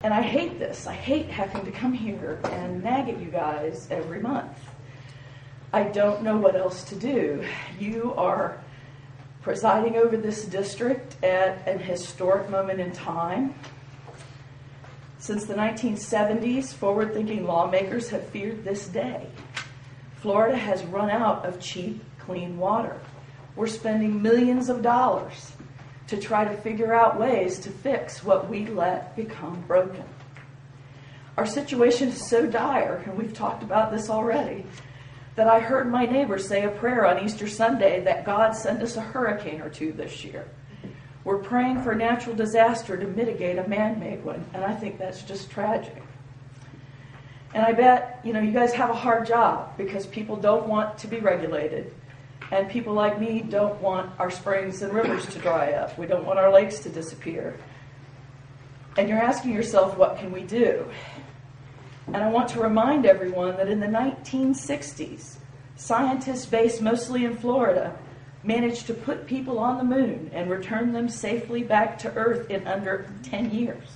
And I hate this. I hate having to come here and nag at you guys every month. I don't know what else to do. You are presiding over this district at an historic moment in time. Since the 1970s, forward-thinking lawmakers have feared this day. Florida has run out of cheap, clean water. We're spending millions of dollars to try to figure out ways to fix what we let become broken. Our situation is so dire, and we've talked about this already, that I heard my neighbor say a prayer on Easter Sunday that God send us a hurricane or two this year. We're praying for a natural disaster to mitigate a man-made one, and I think that's just tragic. And I bet, you guys have a hard job because people don't want to be regulated, and people like me don't want our springs and rivers to dry up. We don't want our lakes to disappear. And you're asking yourself, what can we do? And I want to remind everyone that in the 1960s, scientists based mostly in Florida managed to put people on the moon and return them safely back to Earth in under 10 years.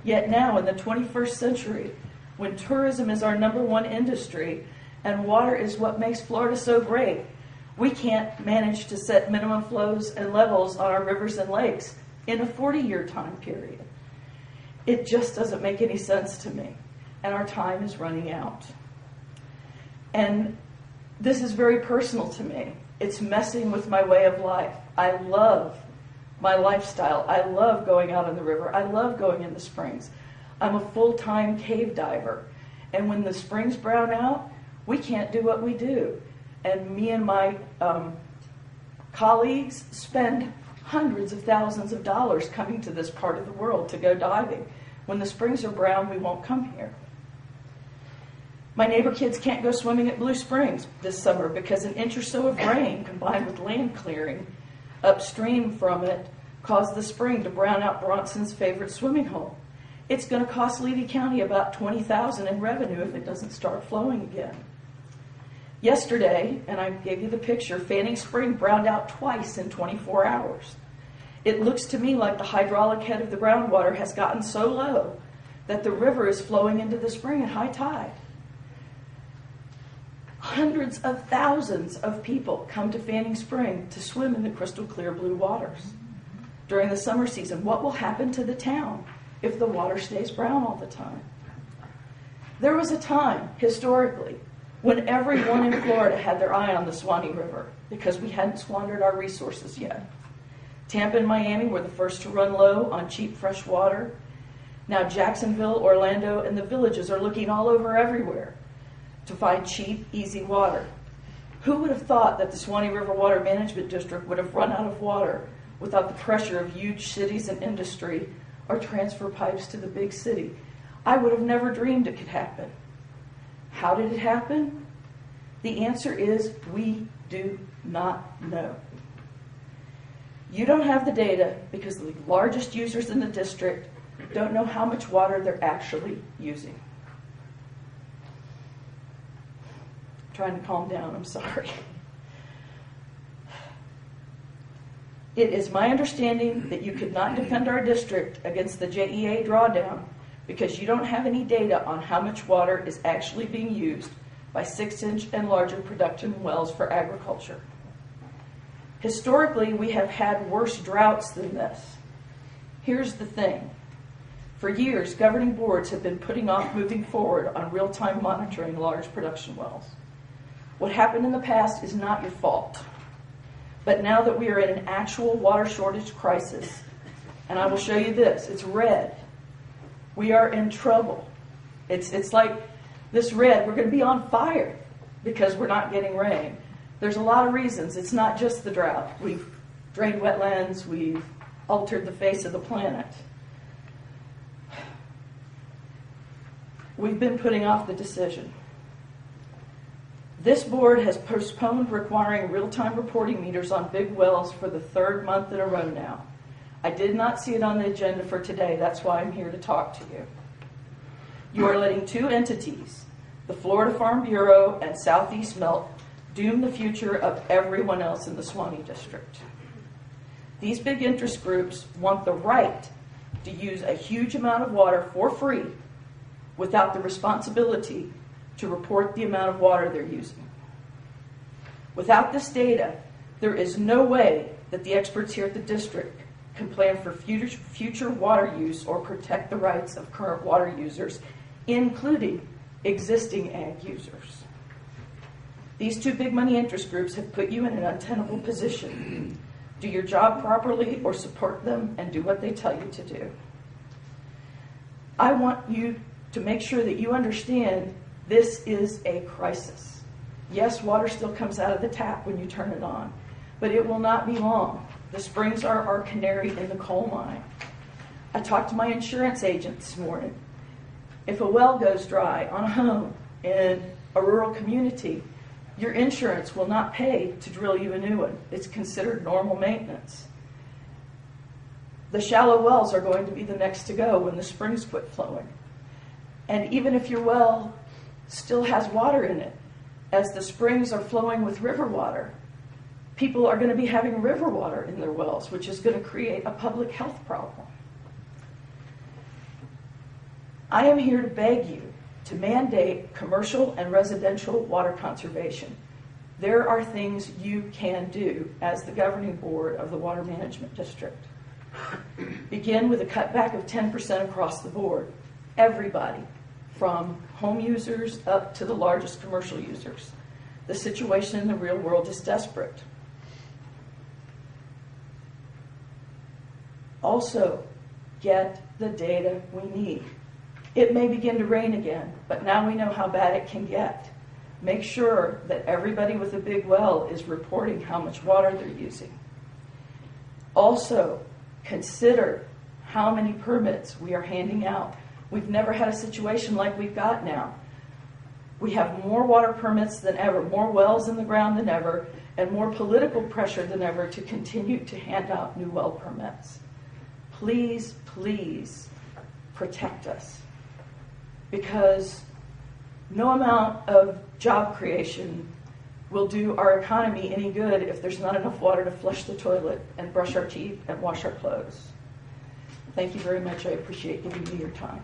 Yet now, in the 21st century, when tourism is our #1 industry and water is what makes Florida so great, we can't manage to set minimum flows and levels on our rivers and lakes in a 40-year time period. It just doesn't make any sense to me. And our time is running out. And this is very personal to me. It's messing with my way of life. I love my lifestyle. I love going out on the river. I love going in the springs. I'm a full-time cave diver. And when the springs brown out, we can't do what we do. And me and my colleagues spend hundreds of thousands of dollars coming to this part of the world to go diving. When the springs are brown, we won't come here. My neighbor kids can't go swimming at Blue Springs this summer because an inch or so of rain combined with land clearing upstream from it caused the spring to brown out Bronson's favorite swimming hole. It's going to cost Levy County about $20,000 in revenue if it doesn't start flowing again. Yesterday, and I gave you the picture, Fanning Spring browned out twice in 24 hours. It looks to me like the hydraulic head of the groundwater has gotten so low that the river is flowing into the spring at high tide. Hundreds of thousands of people come to Fanning Spring to swim in the crystal clear blue waters. During the summer season, what will happen to the town if the water stays brown all the time? There was a time, historically, when everyone in Florida had their eye on the Suwannee River because we hadn't squandered our resources yet. Tampa and Miami were the first to run low on cheap fresh water. Now Jacksonville, Orlando, and the villages are looking all over everywhere to find cheap, easy water. Who would have thought that the Suwannee River Water Management District would have run out of water without the pressure of huge cities and industry or transfer pipes to the big city? I would have never dreamed it could happen. How did it happen? The answer is we do not know. You don't have the data because the largest users in the district don't know how much water they're actually using. Trying to calm down, I'm sorry. It is my understanding that you could not defend our district against the JEA drawdown because you don't have any data on how much water is actually being used by 6-inch and larger production wells for agriculture. Historically, we have had worse droughts than this. Here's the thing. For years, governing boards have been putting off moving forward on real-time monitoring large production wells. What happened in the past is not your fault. But now that we are in an actual water shortage crisis, and I will show you this, it's red. We are in trouble. It's like this red, we're going to be on fire because we're not getting rain. There's a lot of reasons. It's not just the drought. We've drained wetlands, we've altered the face of the planet. We've been putting off the decision. This board has postponed requiring real-time reporting meters on big wells for the 3rd month in a row now. I did not see it on the agenda for today. That's why I'm here to talk to you. You are letting 2 entities, the Florida Farm Bureau and Southeast Melt, doom the future of everyone else in the Suwannee District. These big interest groups want the right to use a huge amount of water for free without the responsibility to report the amount of water they're using. Without this data, there is no way that the experts here at the district can plan for future water use or protect the rights of current water users, including existing ag users. These two big money interest groups have put you in an untenable position. Do your job properly or support them and do what they tell you to do. I want you to make sure that you understand this is a crisis. Yes, water still comes out of the tap when you turn it on, but it will not be long. The springs are our canary in the coal mine. I talked to my insurance agent this morning. If a well goes dry on a home in a rural community, your insurance will not pay to drill you a new one. It's considered normal maintenance. The shallow wells are going to be the next to go when the springs quit flowing. And even if your well still has water in it, as the springs are flowing with river water, people are going to be having river water in their wells, which is going to create a public health problem. I am here to beg you to mandate commercial and residential water conservation. There are things you can do as the governing board of the Water Management District. Begin with a cutback of 10% across the board. Everybody, from home users up to the largest commercial users. The situation in the real world is desperate. Also, get the data we need. It may begin to rain again, but now we know how bad it can get. Make sure that everybody with a big well is reporting how much water they're using. Also, consider how many permits we are handing out. We've never had a situation like we've got now. We have more water permits than ever, more wells in the ground than ever, and more political pressure than ever to continue to hand out new well permits. Please, please protect us, because no amount of job creation will do our economy any good if there's not enough water to flush the toilet and brush our teeth and wash our clothes. Thank you very much. I appreciate giving me your time.